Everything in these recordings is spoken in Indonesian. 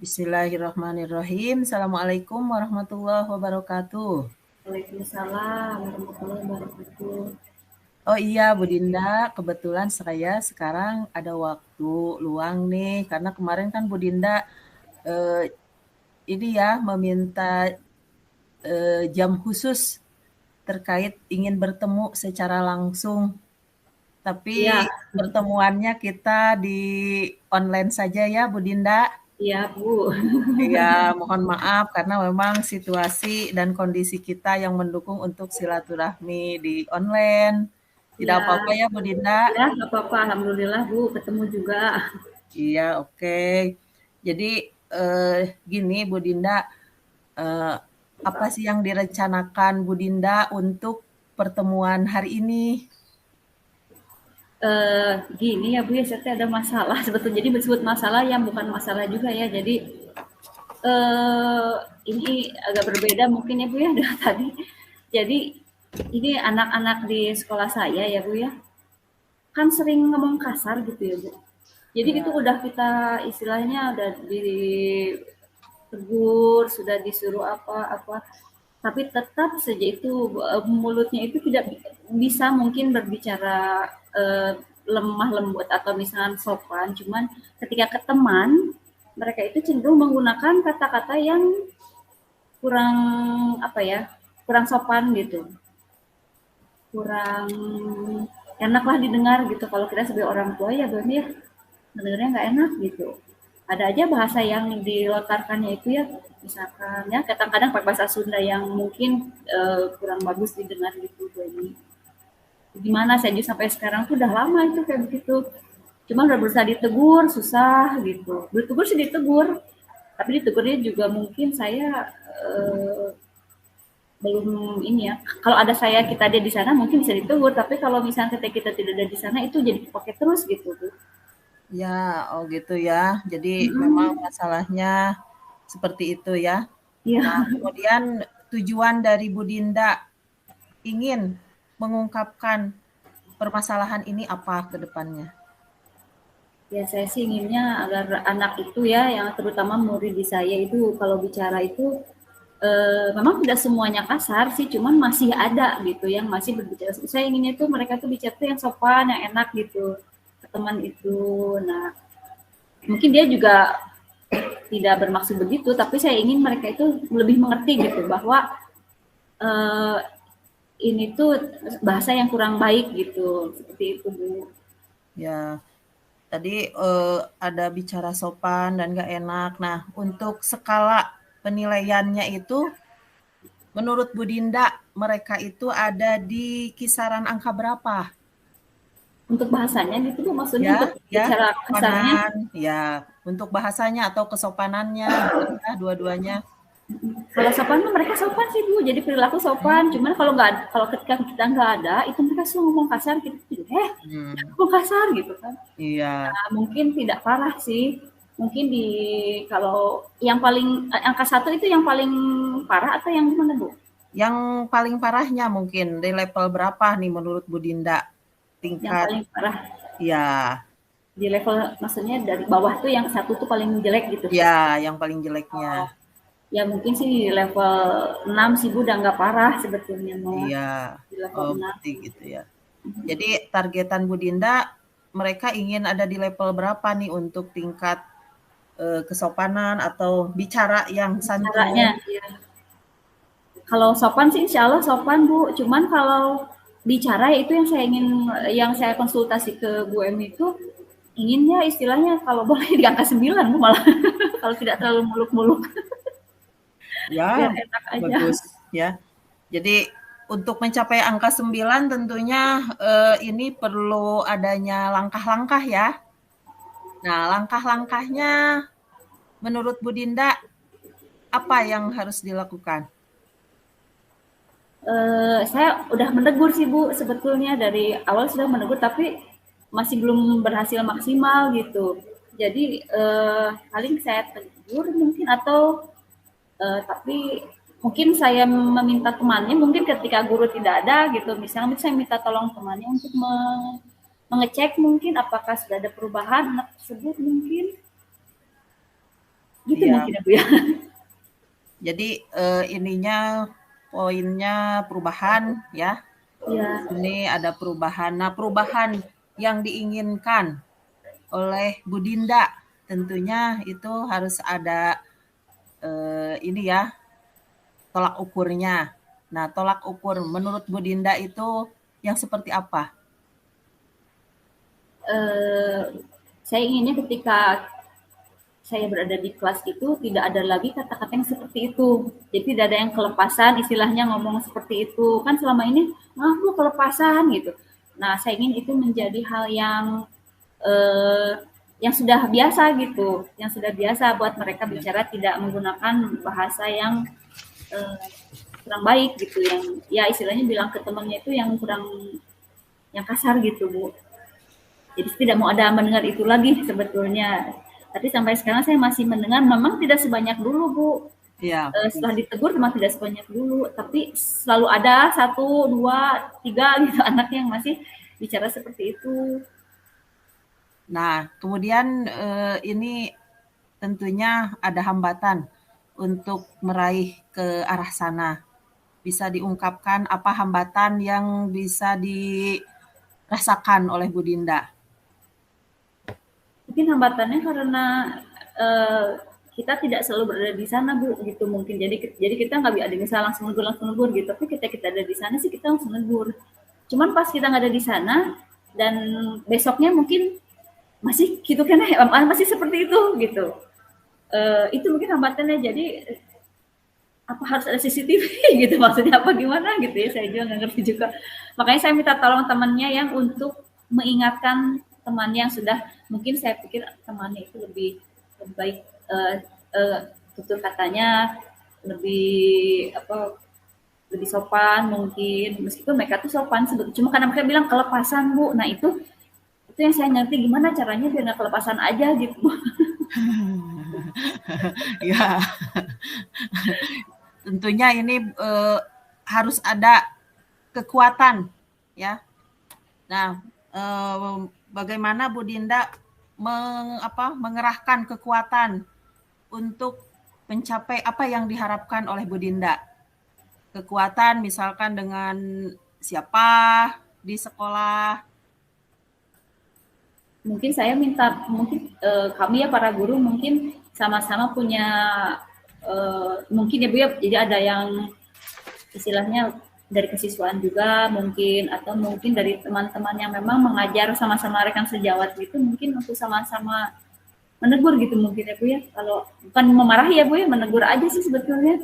Bismillahirrahmanirrahim. Assalamualaikum warahmatullahi wabarakatuh. Waalaikumsalam warahmatullahi wabarakatuh. Oh iya, Bu Dinda, kebetulan saya sekarang ada waktu luang nih, karena kemarin kan Bu Dinda eh, ini ya meminta jam khusus terkait ingin bertemu secara langsung, tapi Iya, pertemuannya kita di online saja ya, Bu Dinda. iya Bu. Ya, mohon maaf karena memang situasi dan kondisi kita yang mendukung untuk silaturahmi di online. Tidak Iya, apa-apa ya, Bu Dinda? ya nggak apa-apa. Alhamdulillah Bu, ketemu juga. Iya, oke. Jadi gini, Bu Dinda, eh, apa sih yang direncanakan Bu Dinda untuk pertemuan hari ini? Gini ya Bu ya, saya ada masalah sebetulnya. Jadi disebut masalah yang bukan masalah juga ya. Jadi eh, ini agak berbeda mungkin ya Bu ya dengan tadi. Jadi ini anak-anak di sekolah saya ya Bu ya, kan sering ngomong kasar gitu ya Bu. Jadi itu Ya, udah kita istilahnya udah ditegur, sudah disuruh apa-apa, tapi tetap saja itu mulutnya itu tidak bisa mungkin berbicara lemah lembut atau misalnya sopan, cuman ketika ke teman mereka itu cenderung menggunakan kata-kata yang kurang apa ya, kurang sopan gitu, kurang enaklah didengar gitu. Kalau kita sebagai orang tua ya berarti ya mendengarnya nggak enak gitu. Ada aja bahasa yang dilontarkannya itu ya, misalkan ya kadang-kadang pakai bahasa Sunda yang mungkin kurang bagus didengar gitu. Jadi gimana saya juga sampai sekarang tuh udah lama itu kayak begitu. Cuma udah berusaha ditegur, susah gitu. Ditegur sih ditegur, tapi ditegurnya juga mungkin saya belum ini ya. Kalau ada saya kita ada di sana mungkin bisa ditegur, tapi kalau misalnya kita tidak ada di sana itu jadi pakai terus gitu tuh. ya, oh gitu ya. Jadi memang Mm-mm. masalahnya seperti itu ya. Iya, Nah, kemudian tujuan dari Bu Dinda ingin mengungkapkan permasalahan ini apa ke depannya? ya saya sih inginnya agar anak itu ya, yang terutama murid di saya itu kalau bicara itu memang tidak semuanya kasar sih, cuman masih ada gitu yang masih berbicara. Saya inginnya tuh mereka tuh bicara tuh yang sopan, yang enak gitu ke teman itu. Nah, mungkin dia juga tidak bermaksud begitu, tapi saya ingin mereka itu lebih mengerti gitu bahwa eh, ini tuh bahasa yang kurang baik gitu, seperti itu Bu. Ya, tadi ada bicara sopan dan gak enak. Nah, untuk skala penilaiannya itu, menurut Bu Dinda, mereka itu ada di kisaran angka berapa? Untuk bahasanya gitu Bu, maksudnya Ya, untuk ya, bicara kasarnya. kesopanan, ya, untuk bahasanya atau kesopanannya, bolehkah dua-duanya? Kalau sopan tuh mereka sopan sih Bu, jadi perilaku sopan. Hmm, Cuman kalau nggak, kalau ketika kita nggak ada, itu mereka suka ngomong kasar gitu. hmm, Ngomong kasar gitu kan. iya. Nah, mungkin tidak parah sih. Mungkin di kalau yang paling angka satu itu yang paling parah atau yang gimana Bu? Yang paling parahnya mungkin di level berapa nih menurut Bu Dinda? Yang Tingkat, paling parah ya, di level maksudnya dari bawah tuh yang satu tuh paling jelek gitu. ya, yang paling jeleknya. Oh, ya mungkin sih di level 6 sih Bu udah nggak parah sebetulnya mah. Iya, Di level oh 6. berarti gitu ya. Jadi targetan Bu Dinda, mereka ingin ada di level berapa nih untuk tingkat kesopanan atau bicara yang santun? Caranya ya. Kalau sopan sih insya Allah sopan Bu. Cuman kalau bicara ya itu yang saya ingin, yang saya konsultasi ke Bu Em itu inginnya istilahnya kalau boleh di angka 9 Bu malah kalau tidak terlalu muluk-muluk biar Ya, enak aja. bagus ya. Jadi untuk mencapai angka 9 tentunya ini perlu adanya langkah-langkah ya. Nah, langkah-langkahnya menurut Bu Dinda apa yang harus dilakukan? Saya udah menegur sih Bu sebetulnya dari awal sudah menegur tapi masih belum berhasil maksimal gitu. Jadi paling saya tegur mungkin atau tapi mungkin saya meminta temannya mungkin ketika guru tidak ada gitu misalnya saya minta tolong temannya untuk mengecek mungkin apakah sudah ada perubahan anak tersebut mungkin Gitu Iya. mungkin ya Bu ya. Jadi ininya poinnya perubahan ya. Iya. Ini ada perubahan. Nah, perubahan yang diinginkan oleh Bu Dinda tentunya itu harus ada ini ya, tolak ukurnya. Nah, tolak ukur menurut Bu Dinda itu yang seperti apa? Eh, saya inginnya ketika saya berada di kelas itu tidak ada lagi kata-kata yang seperti itu. Jadi tidak ada yang kelepasan, istilahnya ngomong seperti itu. Kan selama ini, ah lu kelepasan gitu. Nah, saya ingin itu menjadi hal eh, yang sudah biasa gitu, yang sudah biasa buat mereka Ya. bicara tidak menggunakan bahasa yang eh, kurang baik gitu, yang ya istilahnya bilang ke temannya itu yang kurang yang kasar gitu Bu. Jadi tidak mau ada mendengar itu lagi sebetulnya. Tapi sampai sekarang saya masih mendengar, memang tidak sebanyak dulu Bu. Iya, Setelah ditegur memang tidak sebanyak dulu, tapi selalu ada satu, dua, tiga gitu anak yang masih bicara seperti itu. nah, kemudian ini tentunya ada hambatan untuk meraih ke arah sana. Bisa diungkapkan apa hambatan yang bisa dirasakan oleh Bu Dinda? Mungkin hambatannya karena eh, kita tidak selalu berada di sana Bu gitu mungkin. Jadi kita nggak ada bisa langsung negur gitu. Tapi kita ada di sana sih kita langsung negur. Cuman pas kita nggak ada di sana dan besoknya mungkin masih gitu kan masih seperti itu gitu. Itu mungkin hambatannya. Jadi apa harus ada CCTV gitu maksudnya apa gimana gitu ya, saya juga nggak ngerti juga, makanya saya minta tolong temannya yang untuk mengingatkan temannya yang sudah, mungkin saya pikir temannya itu lebih baik, tutur katanya lebih apa, lebih sopan mungkin, meskipun mereka tuh sopan sebetulnya, cuma karena mereka bilang kelepasan Bu, nah itu yang saya ngerti gimana caranya biar nggak kelepasan aja gitu. Ya, tentunya ini harus ada kekuatan ya. Nah, bagaimana Bu Dinda mengerahkan kekuatan untuk mencapai apa yang diharapkan oleh Bu Dinda? Kekuatan misalkan dengan siapa di sekolah? Mungkin saya minta, mungkin kami ya para guru mungkin sama-sama punya mungkin ya Bu ya, jadi ada yang istilahnya dari kesiswaan juga mungkin, atau mungkin dari teman-teman yang memang mengajar sama-sama rekan sejawat gitu, mungkin untuk sama-sama menegur gitu mungkin ya Bu ya, kalau bukan memarahi ya Bu ya, menegur aja sih sebetulnya,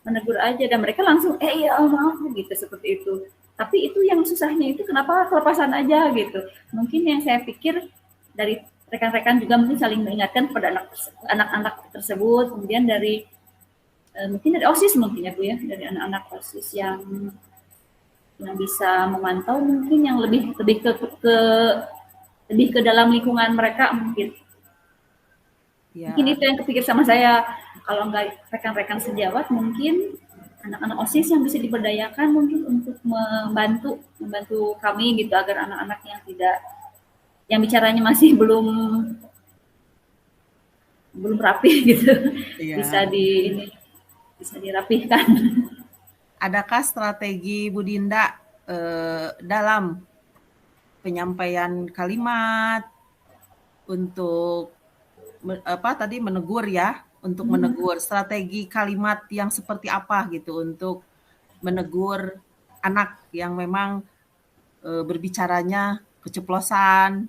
menegur aja dan mereka langsung iya maaf gitu seperti itu. Tapi itu yang susahnya itu kenapa kelepasan aja gitu, mungkin yang saya pikir dari rekan-rekan juga mungkin saling mengingatkan kepada anak-anak tersebut, kemudian dari mungkin dari OSIS mungkin ya Bu ya, dari anak-anak OSIS yang bisa memantau, mungkin yang lebih lebih ke lebih ke dalam lingkungan mereka mungkin. Mungkin Ya, itu yang kepikir sama saya. Kalau nggak rekan-rekan sejawat, mungkin anak-anak OSIS yang bisa diberdayakan mungkin untuk membantu kami gitu, agar anak-anak yang tidak, yang bicaranya masih belum rapi gitu, iya. bisa ini bisa dirapihkan. Adakah strategi Bu Dinda dalam penyampaian kalimat untuk apa tadi menegur ya, untuk menegur strategi kalimat yang seperti apa gitu untuk menegur anak yang memang berbicaranya keceplosan,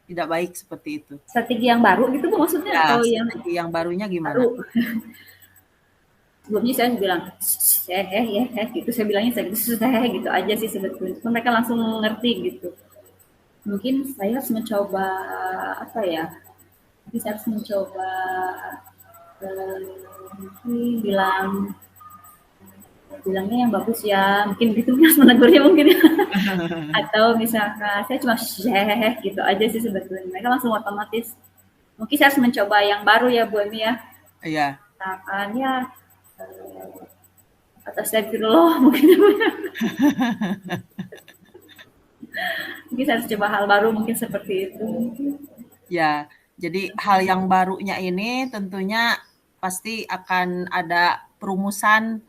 tidak baik seperti itu. Strategi yang baru gitu Bu maksudnya, Ya, atau yang strategi yang barunya gimana? baru? Sebelumnya saya bilang ya gitu, saya bilangnya saya gitu gitu aja sih sebetulnya, mereka langsung ngerti gitu. Mungkin saya harus mencoba apa ya, mungkin saya harus mencoba mungkin bilangnya yang bagus ya, mungkin gitu harus menegurnya mungkin ya. Atau misalkan saya cuma gitu aja sih sebetulnya, mereka langsung otomatis. Mungkin saya harus mencoba yang baru ya Bu Emi ya, Iya. misalkan ya atau astagfirullah mungkin. Mungkin saya harus coba hal baru mungkin seperti itu. Ya, jadi hal yang barunya ini tentunya pasti akan ada perumusan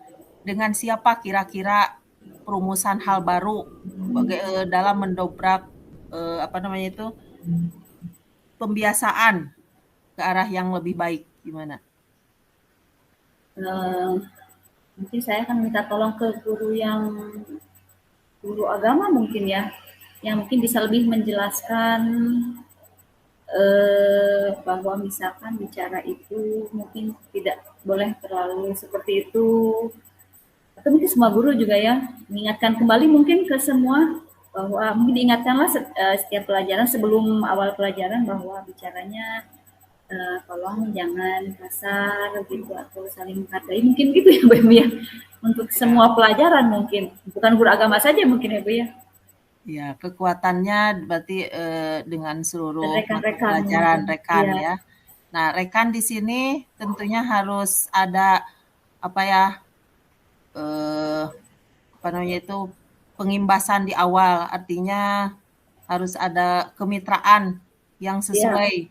dengan siapa kira-kira perumusan hal baru dalam mendobrak apa namanya itu pembiasaan ke arah yang lebih baik gimana? Eh, Mungkin saya akan minta tolong ke guru agama mungkin ya, yang mungkin bisa lebih menjelaskan bahwa misalkan bicara itu mungkin tidak boleh terlalu seperti itu, atau mungkin semua guru juga ya mengingatkan kembali mungkin ke semua bahwa mungkin diingatkanlah setiap pelajaran sebelum awal pelajaran bahwa bicaranya tolong jangan kasar gitu atau saling menghargai mungkin gitu ya Bu ya untuk Ya, semua pelajaran mungkin bukan guru agama saja mungkin ya Bu ya ya kekuatannya berarti dengan dan seluruh mata rekan-rekan pelajaran mungkin rekan ya. ya. Nah, rekan di sini tentunya harus ada apa ya eh, apa namanya itu pengimbasan di awal, artinya harus ada kemitraan yang Ya, sesuai.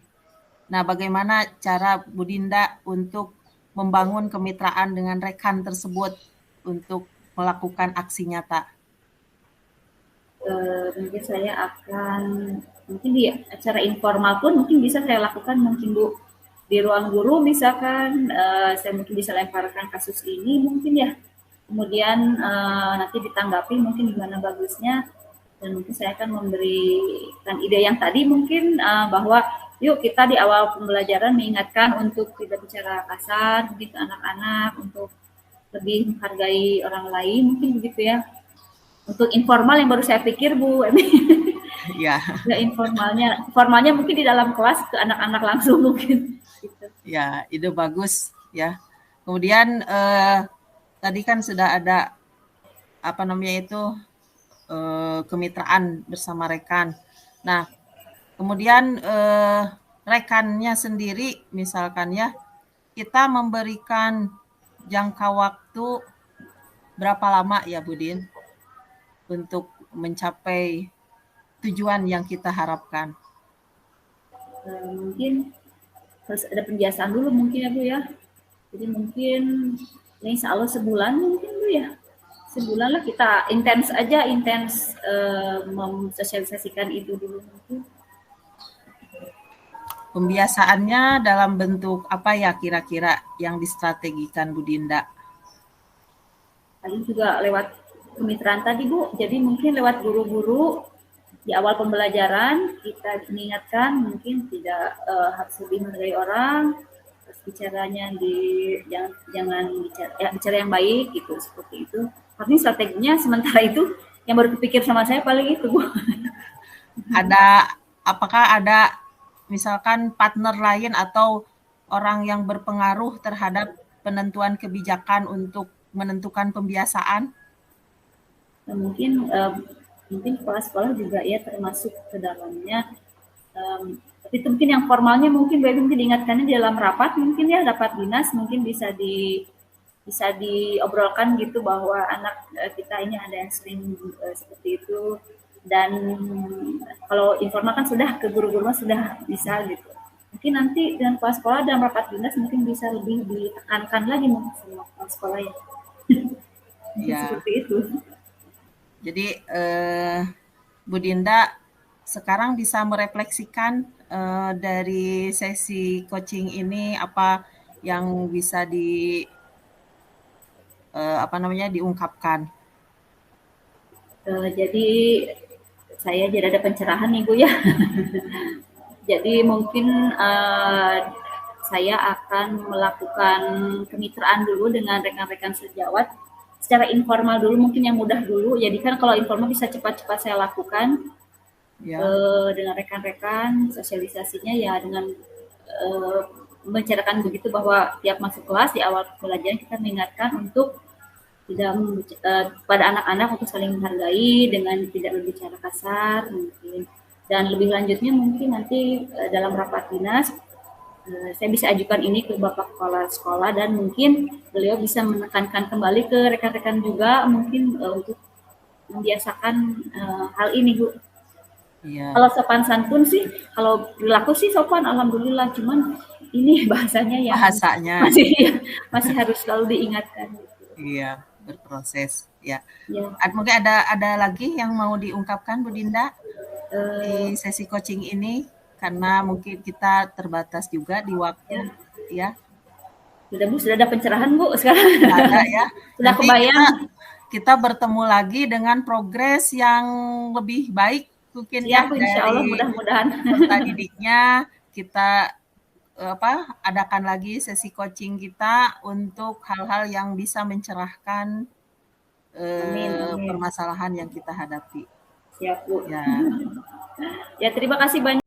Nah, bagaimana cara Budinda untuk membangun kemitraan dengan rekan tersebut untuk melakukan aksi nyata? mungkin saya akan mungkin di acara informal pun mungkin bisa saya lakukan mungkin Bu di ruang guru misalkan saya mungkin bisa lemparkan kasus ini mungkin ya kemudian nanti ditanggapi mungkin gimana bagusnya dan mungkin saya akan memberikan ide yang tadi mungkin bahwa yuk kita di awal pembelajaran mengingatkan untuk tidak bicara kasar mungkin ke anak-anak untuk lebih menghargai orang lain mungkin begitu ya untuk informal yang baru saya pikir Bu Ya, ya informalnya mungkin di dalam kelas ke anak-anak langsung mungkin gitu. ya, ide bagus ya. Kemudian tadi kan sudah ada apa namanya itu kemitraan bersama rekan. Nah, kemudian rekannya sendiri misalkan ya, kita memberikan jangka waktu berapa lama ya Budin untuk mencapai tujuan yang kita harapkan? Mungkin harus ada penjelasan dulu mungkin ya Bu ya. Jadi mungkin ini insya Allah sebulan mungkin Bu ya. Sebulan lah kita intens mensosialisasikan itu dulu mungkin. Pembiasaannya dalam bentuk apa ya kira-kira yang distrategikan Budinda? Tadi juga lewat kemitraan tadi Bu. Jadi mungkin lewat guru-guru di awal pembelajaran kita mengingatkan mungkin tidak harus lebih menghargai orang, terus bicaranya jangan jangan bicara yang baik gitu seperti itu. Tapi strateginya sementara itu yang baru kepikir sama saya paling itu Bu. Ada apakah ada misalkan partner lain atau orang yang berpengaruh terhadap penentuan kebijakan untuk menentukan pembiasaan? Nah, mungkin sekolah-sekolah juga ya termasuk ke dalamnya. Tapi itu mungkin yang formalnya mungkin baik mungkin diingatkannya di dalam rapat mungkin ya rapat dinas mungkin bisa diobrolkan gitu bahwa anak kita ini ada yang sering seperti itu dan kalau informal kan sudah ke guru-guru sudah bisa gitu mungkin nanti dengan kepala sekolah dalam rapat dinas mungkin bisa lebih ditekankan lagi mungkin sama kepala sekolah ya mungkin Ya, seperti itu. jadi Bu Dinda sekarang bisa merefleksikan dari sesi coaching ini apa yang bisa apa namanya diungkapkan. Jadi saya jadi ada pencerahan nih Bu ya. Jadi mungkin saya akan melakukan kemitraan dulu dengan rekan-rekan sejawat secara informal dulu mungkin yang mudah dulu. Jadi kan kalau informal bisa cepat-cepat saya lakukan Ya, dengan rekan-rekan sosialisasinya ya dengan eh, menceritakan begitu bahwa tiap masuk kelas di awal pelajaran kita mengingatkan untuk tidak pada anak-anak untuk saling menghargai dengan tidak berbicara kasar mungkin dan lebih lanjutnya mungkin nanti dalam rapat dinas saya bisa ajukan ini ke Bapak Kepala Sekolah dan mungkin beliau bisa menekankan kembali ke rekan-rekan juga mungkin untuk membiasakan hal ini Bu. iya, Kalau sopan santun sih, kalau perilaku sih sopan, alhamdulillah. Cuman ini bahasanya yang bahasanya. masih masih harus selalu diingatkan. Iya, berproses. Ya. Ya, Mungkin ada lagi yang mau diungkapkan Bu Dinda eh, di sesi coaching ini karena mungkin kita terbatas juga di waktu ya. ya. Sudah ada pencerahan Bu sekarang. Sudah ada ya. Sudah Nanti kita kebayang. kita bertemu lagi dengan progres yang lebih baik mungkin Siap ya Bu, insya Allah dari mudah-mudahan. peserta didiknya. Kita adakan lagi sesi coaching kita untuk hal-hal yang bisa mencerahkan Amin, amin. permasalahan yang kita hadapi. Siap Bu. Ya. Ya terima kasih banyak.